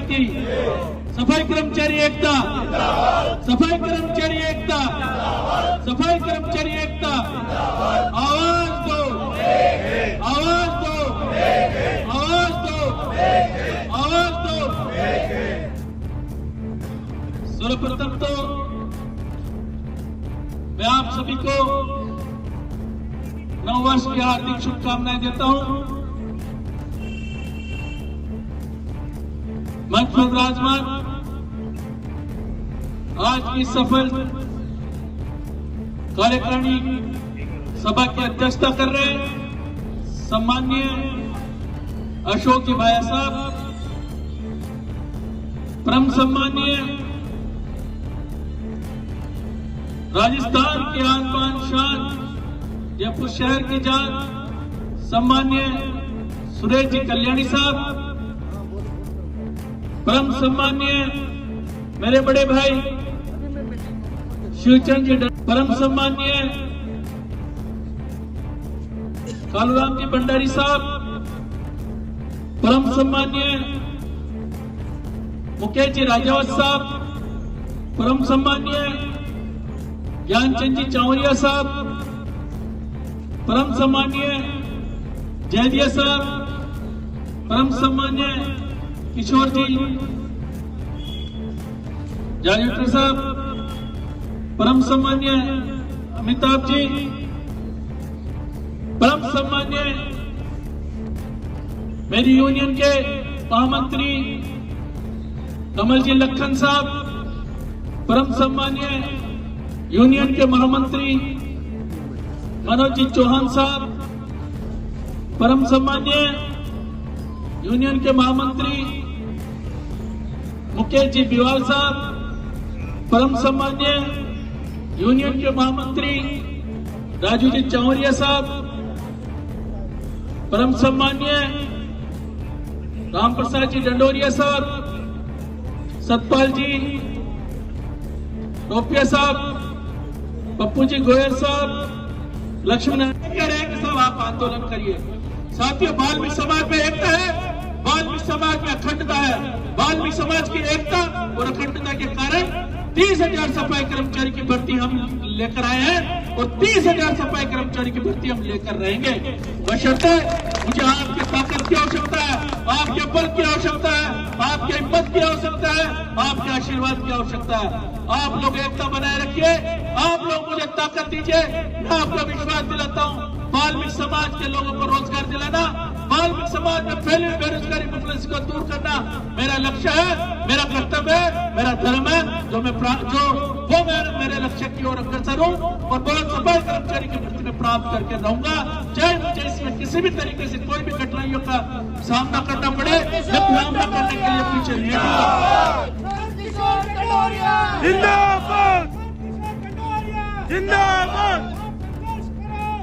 की, सफाई कर्मचारी एकता, सफाई कर्मचारी एकता, सफाई कर्मचारी एकता। आवाज दो, आवाज दो, आवाज दो, आवाज दो। सर्वप्रथम तो मैं आप सभी को नववर्ष की हार्दिक शुभकामनाएं देता हूं। मंच पर विराजमान आज की सफल कार्यकारिणी सभा की अध्यक्षता कर रहे सम्माननीय अशोक जी भाया साहब, परम सम्माननीय राजस्थान के आन बान शान जयपुर शहर की जान सम्माननीय सुरेश जी कल्याणी साहब, परम सम्माननीय मेरे बड़े भाई शिवचंद जी, परम सम्माननीय कालूराम जी भंडारी साहब, परम सम्माननीय मुकेश जी राजावत साहब, परम सम्माननीय ज्ञानचंद जी चावरिया साहब, परम सम्माननीय जयदिया साहब, परम सम्माननीय किशोर जी जायेटर साहब, परम सम्माननीय अमिताभ जी, परम सम्माननीय मेरी यूनियन के महामंत्री कमल जी लखन साहब, परम सम्माननीय यूनियन के महामंत्री मनोज जी चौहान साहब, परम सम्माननीय यूनियन के महामंत्री मुकेश जी बिवाल साहब, परम सम्माननीय यूनियन के महामंत्री राजू जी चावरिया साहब, परम सम्माननीय राम प्रसाद जी डंडोरिया साहब, सतपाल जी टोपिया साहब, पप्पू जी गोयल साहब, लक्ष्मण कह रहे हैं कि सब आप आंदोलन करिए। साथियों, बाल्मीक समाज में एकता है, बाल्मीक समाज में अखंडता है। बाल्मीक समाज की एकता और अखंडता के कारण 30,000 सफाई कर्मचारी की भर्ती हम लेकर आए हैं और 30,000 सफाई कर्मचारी की भर्ती हम लेकर रहेंगे। बशर्ते मुझे आपकी ताकत की आवश्यकता है, आपके बल की आवश्यकता है, आपके हिम्मत की आवश्यकता है, आपके आशीर्वाद की आवश्यकता है। आप लोग एकता बनाए रखिए, आप लोग मुझे ताकत दीजिए। मैं आपको विश्वास दिलाता हूँ, बाल्मीक समाज के लोगों को रोजगार दिलाना, बाल्मीक समाज में फैली हुई बेरोजगारी मुफलिसी को दूर करना मेरा लक्ष्य है, मेरा कर्तव्य है, मेरा धर्म है, जो मेरे लक्ष्य की ओर अग्रसर हूँ और बहुत सफाई कर्मचारी की भर्ती में प्राप्त करके रहूंगा। चाहे मुझे इसमें किसी भी तरीके से कोई भी कठिनाइयों का सामना करना पड़े, मैं सामना करने के लिए पीछे नहीं हटूंगा। जिंदाबाद, जिंदाबाद,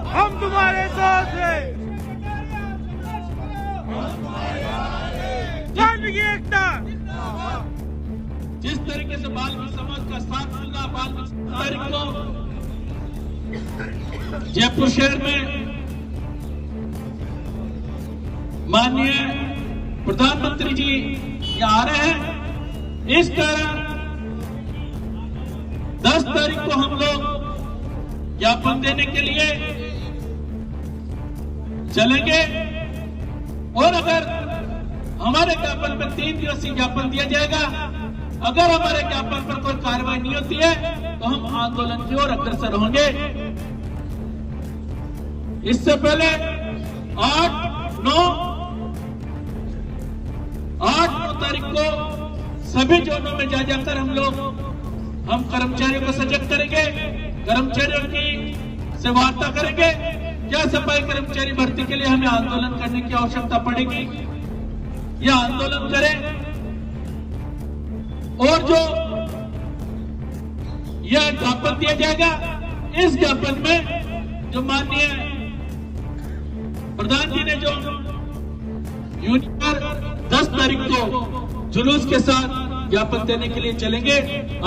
हम तुम्हारे साथ हैं। बाल्मीक एकता। जिस तरीके से बाल्मीक समाज का साथ मिलना, बाल्मीक तारीख को जयपुर शहर में माननीय प्रधानमंत्री जी यहाँ आ रहे हैं, इस तरह 10 तारीख को हम लोग ज्ञापन देने के लिए चलेंगे और अगर हमारे ज्ञापन पर 3 दिवसीय ज्ञापन दिया जाएगा, अगर हमारे ज्ञापन पर कोई कार्रवाई नहीं होती है तो हम आंदोलन की ओर अग्रसर होंगे। इससे पहले 8-9 तारीख को सभी जोनों में जा जाकर हम कर्मचारियों को सजग करेंगे, कर्मचारियों की से वार्ता करेंगे। क्या सफाई कर्मचारी भर्ती के लिए हमें आंदोलन करने की आवश्यकता पड़ेगी या आंदोलन करें, और जो यह ज्ञापन दिया जाएगा, इस ज्ञापन में जो माननीय प्रधान जी ने जो यूनियन 10 तारीख को जुलूस के साथ ज्ञापन देने के लिए चलेंगे।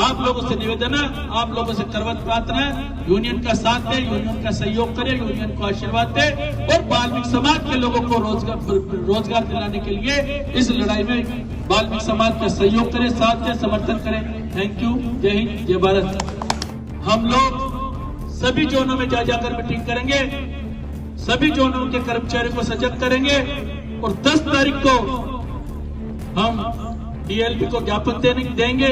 आप लोगों से निवेदन है, आप लोगों से करवत प्रार्थना है, यूनियन का साथ दे, यूनियन का सहयोग करे, यूनियन को आशीर्वाद दे और वाल्मीकि समाज के लोगों को रोजगार दिलाने के लिए इस लड़ाई में वाल्मीकि समाज का सहयोग करे, साथ दे, समर्थन करे। Thank you. जय हिंद, जय भारत। हम लोग सभी जोनों में जा जाकर मीटिंग करेंगे, सभी जोनों के कर्मचारियों को सजग करेंगे और 10 तारीख को हम डीएलपी को ज्ञापन देंगे।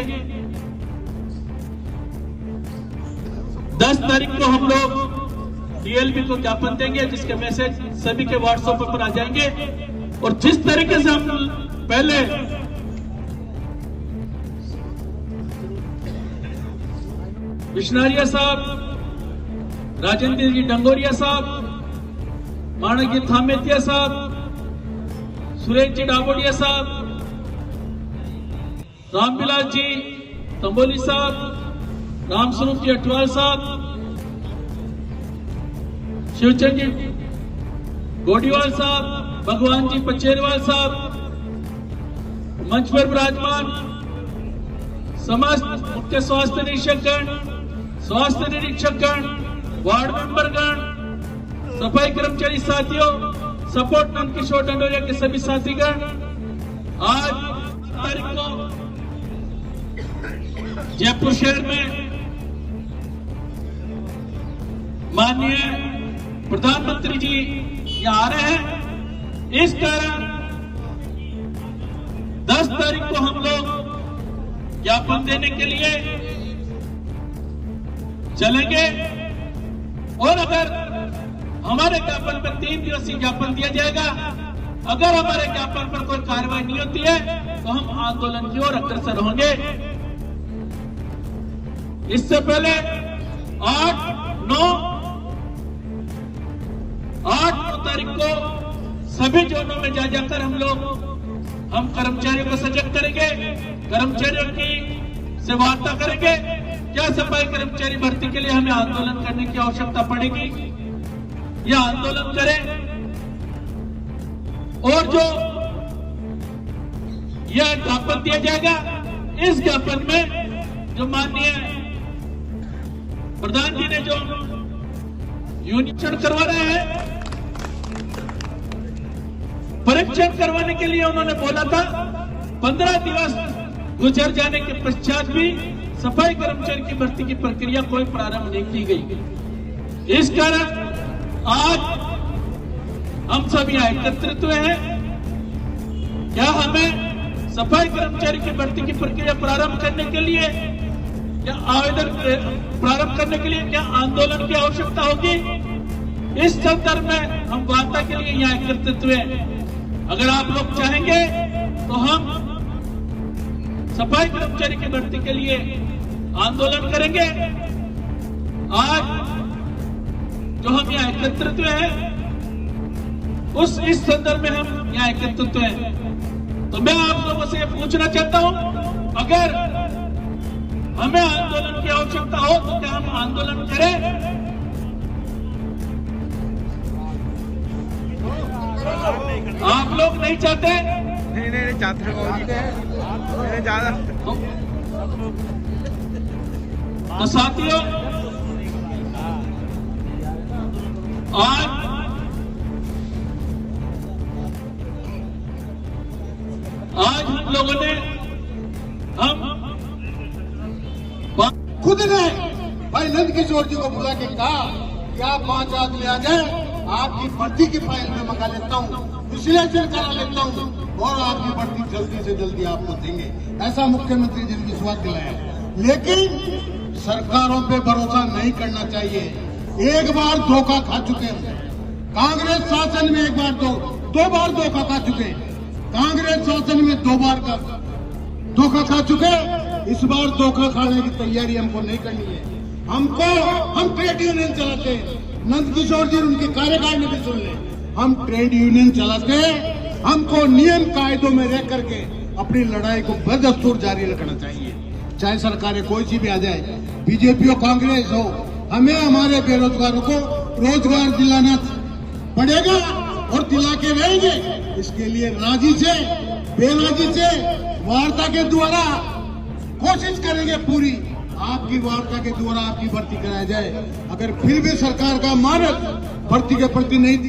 10 तारीख को हम लोग डीएलपी को ज्ञापन देंगे, जिसके मैसेज सभी के व्हाट्सएप पर आ जाएंगे। और जिस तरीके से हम पहले विश्नारिया साहब, राजेंद्र जी डंगोरिया साहब, माणक जी थामेतिया साहब, सुरेश जी डाबोडिया साहब, रामविलास जी तंबोली साहब, रामस्वरूप जी अटवाल साहब, शिवचंद जी गोडीवाल साहब, भगवान जी पचेरवाल साहब, मंच पर विराजमान समस्त मुख्य स्वास्थ्य निरीक्षकगण, स्वास्थ्य निरीक्षकगण, वार्ड मेंबरगण, सफाई कर्मचारी साथियों, सपोर्ट नंदकिशोर डंडोरिया के सभी साथीगण, आज तारीख को जयपुर शहर में माननीय प्रधानमंत्री जी यहाँ आ रहे हैं। इस कारण 10 तारीख को हम लोग ज्ञापन देने के लिए चलेंगे और अगर हमारे ज्ञापन पर 3 दिवसीय ज्ञापन दिया जाएगा, अगर हमारे ज्ञापन पर कोई कार्रवाई नहीं होती है तो हम आंदोलन की ओर अग्रसर होंगे। इससे पहले 8-9 तारीख को सभी जोनों में जा जाकर हम कर्मचारियों को सजग करेंगे, कर्मचारियों की से वार्ता करेंगे। क्या सफाई कर्मचारी भर्ती के लिए हमें आंदोलन करने की आवश्यकता पड़ेगी या आंदोलन करें? और जो यह ज्ञापन दिया जाएगा, इस ज्ञापन में जो माननीय प्रधान जी ने जो यूनियन करवा रहे हैं, परीक्षण करवाने के लिए उन्होंने बोला था, 15 दिवस गुजर जाने के पश्चात भी सफाई कर्मचारी की भर्ती की प्रक्रिया कोई प्रारंभ नहीं की गई। इस कारण आज हम सब यहाँ एकत्रित हुए हैं। क्या हमें सफाई कर्मचारी की भर्ती की प्रक्रिया प्रारंभ करने के लिए या आवेदन प्रारंभ करने के लिए क्या आंदोलन की आवश्यकता होगी? इस संदर्भ में हम वार्ता के लिए यहाँ एकत्रित हुए हैं। अगर आप लोग चाहेंगे तो हम सफाई कर्मचारी की भर्ती के लिए आंदोलन करेंगे। आज जो हम यहाँ एकत्रित हुए हैं, इस संदर्भ में हम यहाँ एकत्रित हुए हैं। तो मैं आप लोगों से ये पूछना चाहता हूं, अगर हमें आंदोलन की आवश्यकता हो तो क्या हम आंदोलन करें? आप लोग नहीं चाहते? नहीं चाहते हैं ज्यादा। तो साथियों, आज हम लोगों ने खुद ने भाई नंदकिशोर जी को बुला के कहा कि आप 5 आदमी आ जाए, आपकी भर्ती की फाइल में मंगा लेता हूँ, विश्लेषण करा लेता हूँ और आपकी भर्ती जल्दी से जल्दी आपको देंगे। ऐसा मुख्यमंत्री जी ने विश्वास दिलाया। लेकिन सरकारों पे भरोसा नहीं करना चाहिए। एक बार धोखा खा चुके हैं। कांग्रेस शासन में एक बार दो बार धोखा खा चुके। कांग्रेस शासन में 2 बार का धोखा खा चुके। इस बार धोखा खाने की तैयारी हमको नहीं करनी है। हम ट्रेड यूनियन चलाते हैं। नंदकिशोर जी उनके कार्यकारिणी भी सुन ले। हम ट्रेड यूनियन चलाते हैं। हमको नियम कायदों में रह करके अपनी लड़ाई को बदस्तूर जारी रखना चाहिए, चाहे सरकारें कोई सी भी आ जाए, बीजेपी हो कांग्रेस हो। हमें हमारे बेरोजगारों को रोजगार दिलाना पड़ेगा और दिला के रहेंगे। इसके लिए राजी से बेराजी से वार्ता के द्वारा कोशिश करेंगे पूरी आपकी वार्ता के द्वारा आपकी भर्ती कराया जाए। अगर फिर भी सरकार का मानस भर्ती के प्रति नहीं